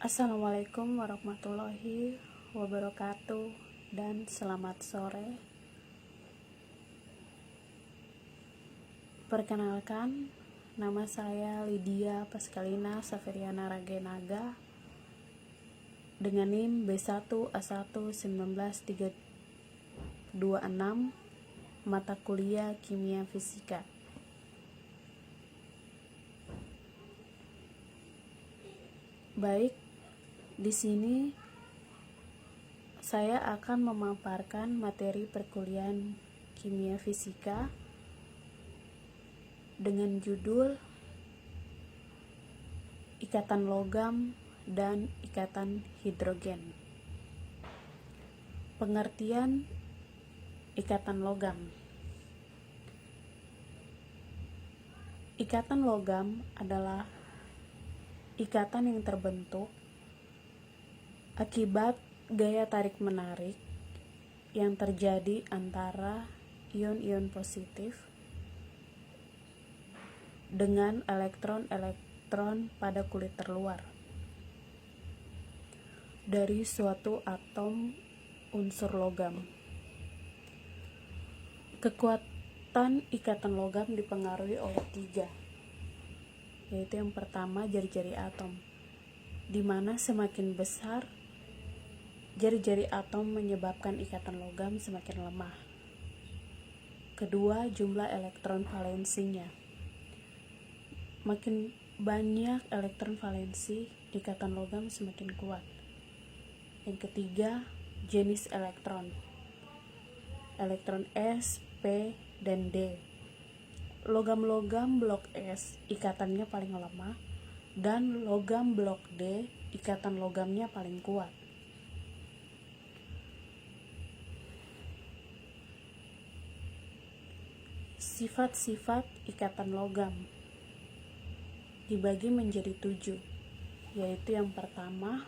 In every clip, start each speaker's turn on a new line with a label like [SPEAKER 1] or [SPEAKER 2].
[SPEAKER 1] Assalamualaikum warahmatullahi wabarakatuh dan selamat sore. Perkenalkan, nama saya Lydia Pascalina Saferiana Ragenaga dengan NIM B1A11936, mata kuliah Kimia Fisika. Baik, di sini saya akan memaparkan materi perkuliahan Kimia Fisika dengan judul Ikatan Logam dan Ikatan Hidrogen. Pengertian ikatan logam. Ikatan logam adalah ikatan yang terbentuk akibat gaya tarik-menarik yang terjadi antara ion-ion positif dengan elektron-elektron pada kulit terluar dari suatu atom unsur logam. Kekuatan ikatan logam dipengaruhi oleh tiga, yaitu yang pertama jari-jari atom, di mana semakin besar jari-jari atom menyebabkan ikatan logam semakin lemah. Kedua, jumlah elektron valensinya. Makin banyak elektron valensi, ikatan logam semakin kuat. Yang ketiga, jenis elektron. Elektron S, P, dan D. Logam-logam blok S ikatannya paling lemah, dan logam blok D ikatan logamnya paling kuat. Sifat-sifat ikatan logam dibagi menjadi 7, yaitu yang pertama,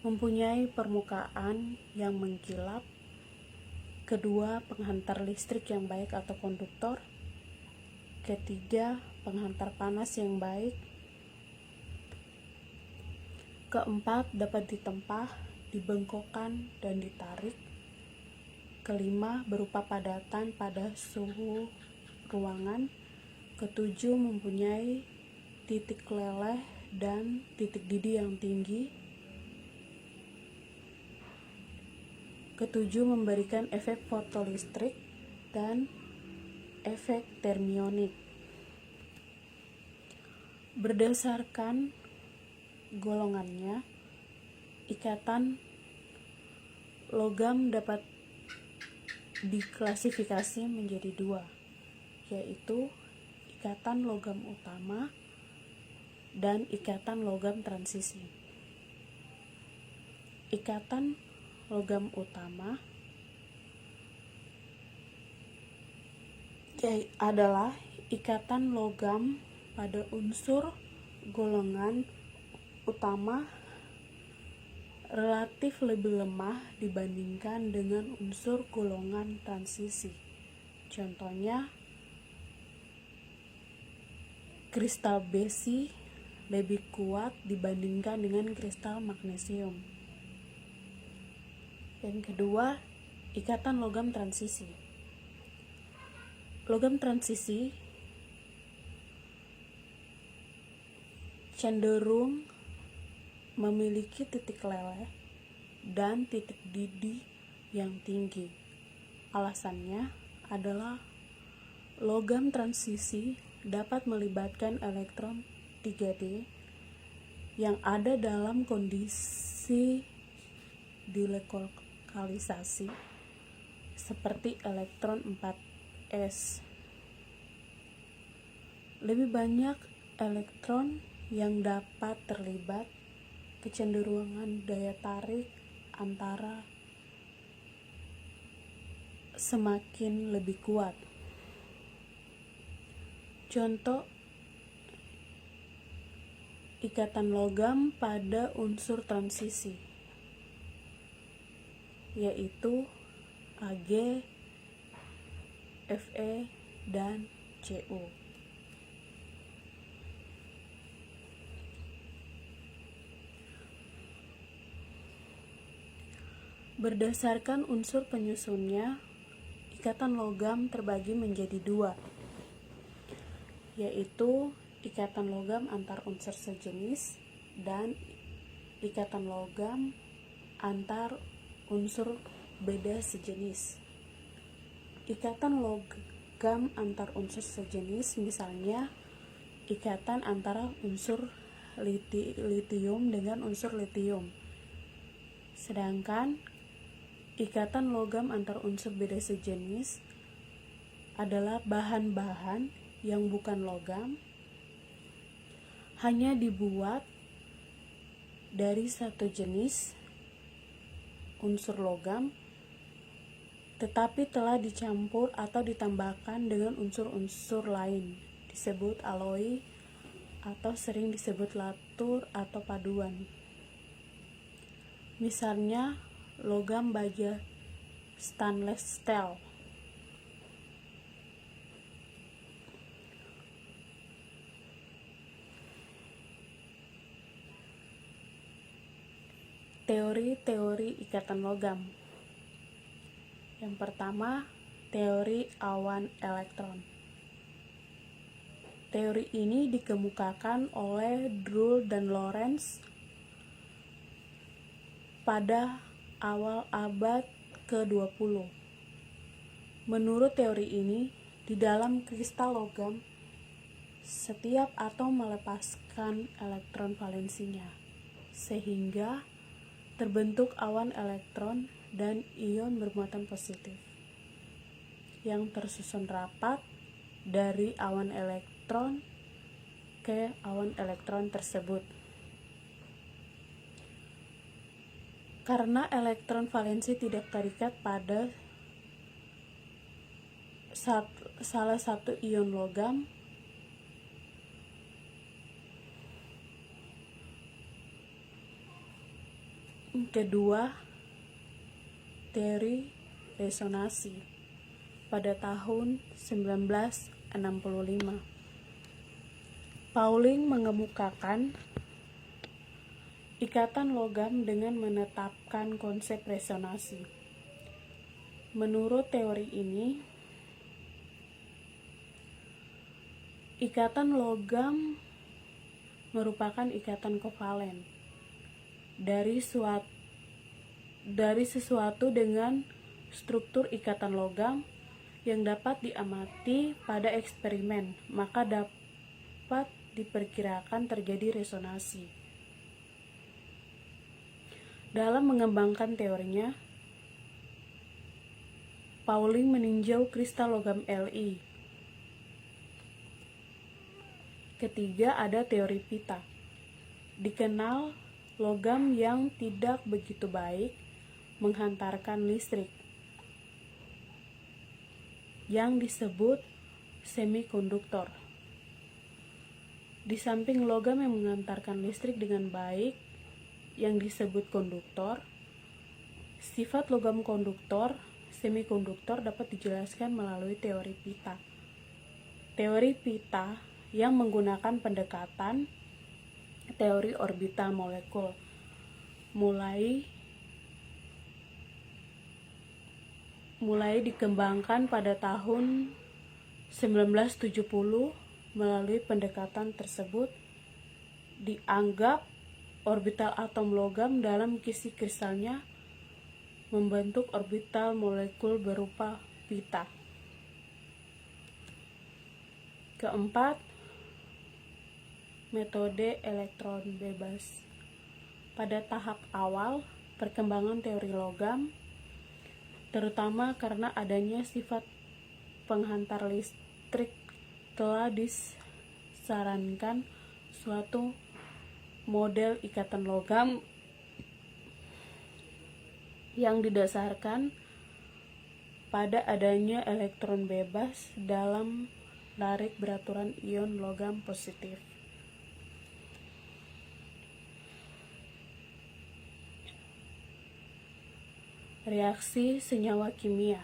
[SPEAKER 1] mempunyai permukaan yang mengkilap. Kedua, penghantar listrik yang baik atau konduktor. Ketiga, penghantar panas yang baik. Keempat, dapat ditempa, dibengkokkan, dan ditarik. Kelima, berupa padatan pada suhu ruangan. Ketujuh, mempunyai titik leleh dan titik didih yang tinggi. Ketujuh, memberikan efek fotolistrik dan efek termionik. Berdasarkan golongannya, ikatan logam dapat diklasifikasi menjadi 2, yaitu ikatan logam utama dan ikatan logam transisi. Ikatan logam utama adalah ikatan logam pada unsur golongan utama relatif lebih lemah dibandingkan dengan unsur golongan transisi. Contohnya, kristal besi lebih kuat dibandingkan dengan kristal magnesium. Yang kedua, ikatan logam transisi. Logam transisi cenderung memiliki titik leleh dan titik didih yang tinggi. Alasannya adalah logam transisi dapat melibatkan elektron 3D yang ada dalam kondisi dilokalisasi seperti elektron 4s. Lebih banyak elektron yang dapat terlibat, kecenderungan daya tarik antara semakin lebih kuat. Contoh ikatan logam pada unsur transisi, yaitu Ag, Fe, dan Cu. Berdasarkan unsur penyusunnya, ikatan logam terbagi menjadi dua, yaitu ikatan logam antar unsur sejenis dan ikatan logam antar unsur beda sejenis. Ikatan logam antar unsur sejenis misalnya ikatan antara unsur litium dengan unsur litium. Sedangkan ikatan logam antar unsur beda sejenis adalah bahan-bahan yang bukan logam, hanya dibuat dari satu jenis unsur logam, tetapi telah dicampur atau ditambahkan dengan unsur-unsur lain, disebut alloy atau sering disebut latur atau paduan. Misalnya logam baja stainless steel. Teori-teori ikatan logam. Yang pertama, teori awan elektron. Teori ini dikemukakan oleh Drude dan Lorentz pada awal abad ke-20. Menurut teori ini, di dalam kristal logam, setiap atom melepaskan elektron valensinya, sehingga terbentuk awan elektron dan ion bermuatan positif yang tersusun rapat dari awan elektron ke awan elektron tersebut. Karena elektron valensi tidak terikat pada salah satu ion logam, kedua, teori resonansi pada tahun 1965. Pauling mengemukakan ikatan logam dengan menetapkan konsep resonansi. Menurut teori ini, ikatan logam merupakan ikatan kovalen dari sesuatu dengan struktur ikatan logam yang dapat diamati pada eksperimen, maka dapat diperkirakan terjadi resonansi. Dalam mengembangkan teorinya, Pauling meninjau kristal logam Li. Ketiga, ada teori pita. Dikenal logam yang tidak begitu baik menghantarkan listrik, yang disebut semikonduktor. Di samping logam yang menghantarkan listrik dengan baik, yang disebut konduktor, sifat logam konduktor, semikonduktor dapat dijelaskan melalui teori pita. Teori pita yang menggunakan pendekatan teori orbital molekul mulai dikembangkan pada tahun 1970. Melalui pendekatan tersebut dianggap orbital atom logam dalam kisi kristalnya membentuk orbital molekul berupa pita. Keempat, metode elektron bebas. Pada tahap awal perkembangan teori logam, terutama karena adanya sifat penghantar listrik, telah disarankan suatu model ikatan logam yang didasarkan pada adanya elektron bebas dalam larik beraturan ion logam positif. Reaksi senyawa kimia.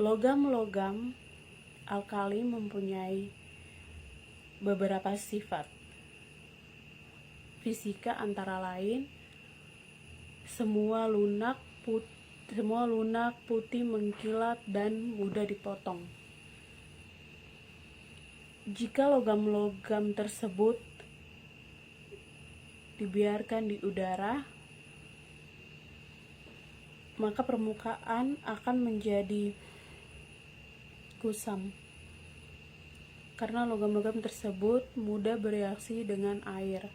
[SPEAKER 1] Logam-logam alkali mempunyai beberapa sifat. fisika antara lain semua lunak putih mengkilat dan mudah dipotong. Jika logam-logam tersebut dibiarkan di udara, maka permukaan akan menjadi kusam karena logam-logam tersebut mudah bereaksi dengan air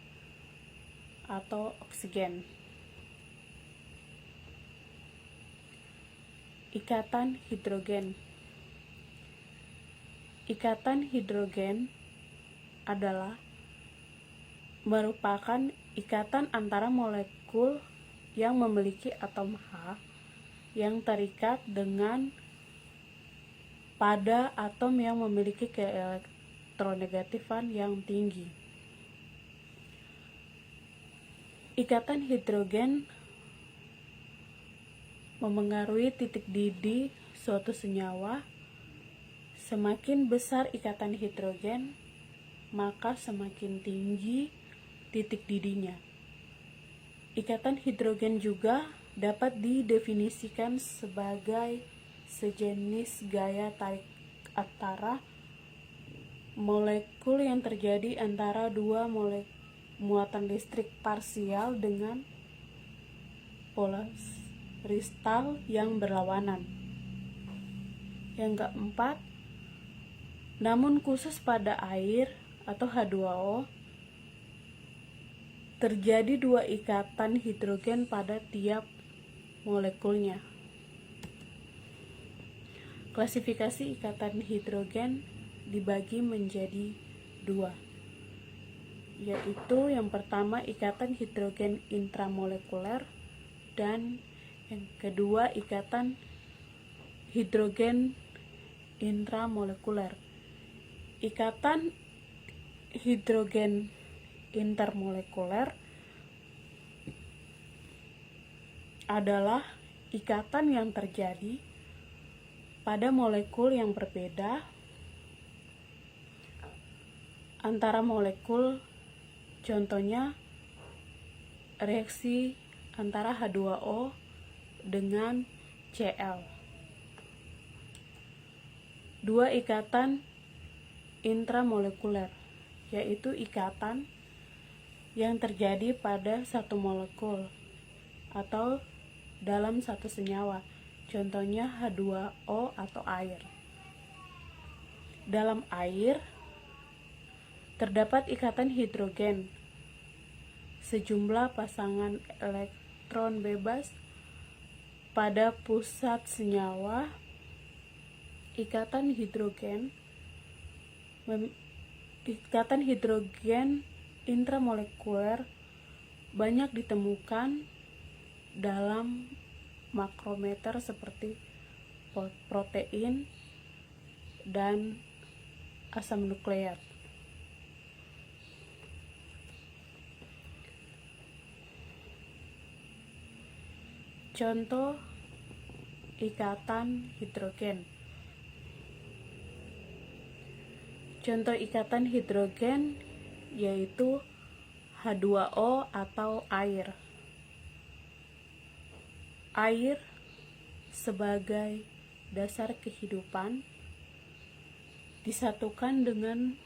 [SPEAKER 1] atau oksigen. Ikatan hidrogen. Ikatan hidrogen merupakan ikatan antara molekul yang memiliki atom H yang terikat dengan pada atom yang memiliki keelektronegativan yang tinggi. Ikatan hidrogen memengaruhi titik didih suatu senyawa. Semakin besar ikatan hidrogen, maka semakin tinggi titik didihnya. Ikatan hidrogen juga dapat didefinisikan sebagai sejenis gaya tarik antara molekul yang terjadi antara dua muatan listrik parsial dengan polaristal yang berlawanan. Yang keempat, namun khusus pada air atau H2O, terjadi dua ikatan hidrogen pada tiap molekulnya. Klasifikasi ikatan hidrogen dibagi menjadi dua, yaitu yang pertama ikatan hidrogen intramolekuler dan yang kedua ikatan hidrogen intramolekuler. Ikatan hidrogen intermolekuler adalah ikatan yang terjadi pada molekul yang berbeda antara molekul, contohnya reaksi antara H2O dengan Cl. Dua ikatan intramolekuler, yaitu ikatan yang terjadi pada satu molekul atau dalam satu senyawa, contohnya H2O atau air. Dalam air terdapat ikatan hidrogen, sejumlah pasangan elektron bebas pada pusat senyawa. Ikatan hidrogen intramolekuler banyak ditemukan dalam makrometer seperti protein dan asam nukleat. Contoh ikatan hidrogen. Contoh ikatan hidrogen yaitu H2O atau air. Air sebagai dasar kehidupan disatukan dengan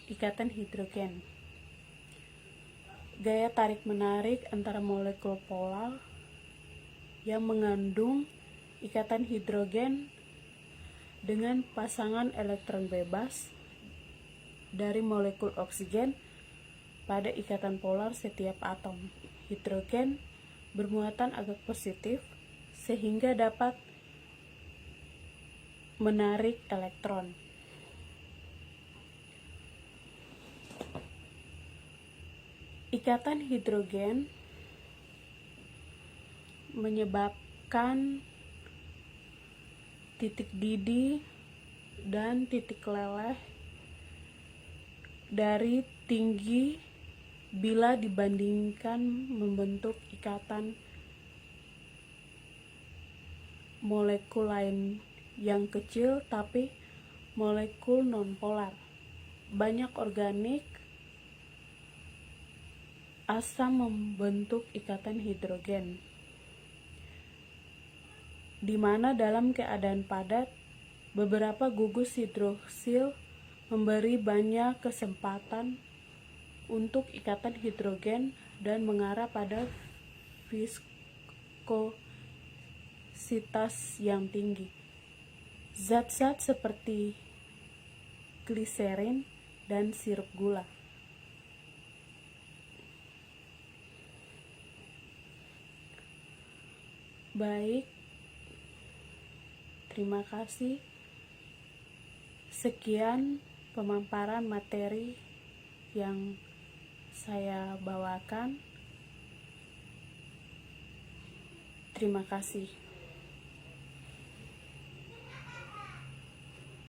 [SPEAKER 1] ikatan hidrogen. Gaya tarik-menarik antara molekul polar yang mengandung ikatan hidrogen dengan pasangan elektron bebas dari molekul oksigen pada ikatan polar setiap atom hidrogen bermuatan agak positif sehingga dapat menarik elektron. Ikatan hidrogen menyebabkan titik didih dan titik leleh dari tinggi bila dibandingkan membentuk ikatan molekul lain yang kecil tapi molekul nonpolar. Banyak organik asam membentuk ikatan hidrogen, di mana dalam keadaan padat, beberapa gugus hidroksil memberi banyak kesempatan untuk ikatan hidrogen dan mengarah pada viskositas yang tinggi. Zat-zat seperti gliserin dan sirup gula. Baik, terima kasih. Sekian pemaparan materi yang saya bawakan. Terima kasih.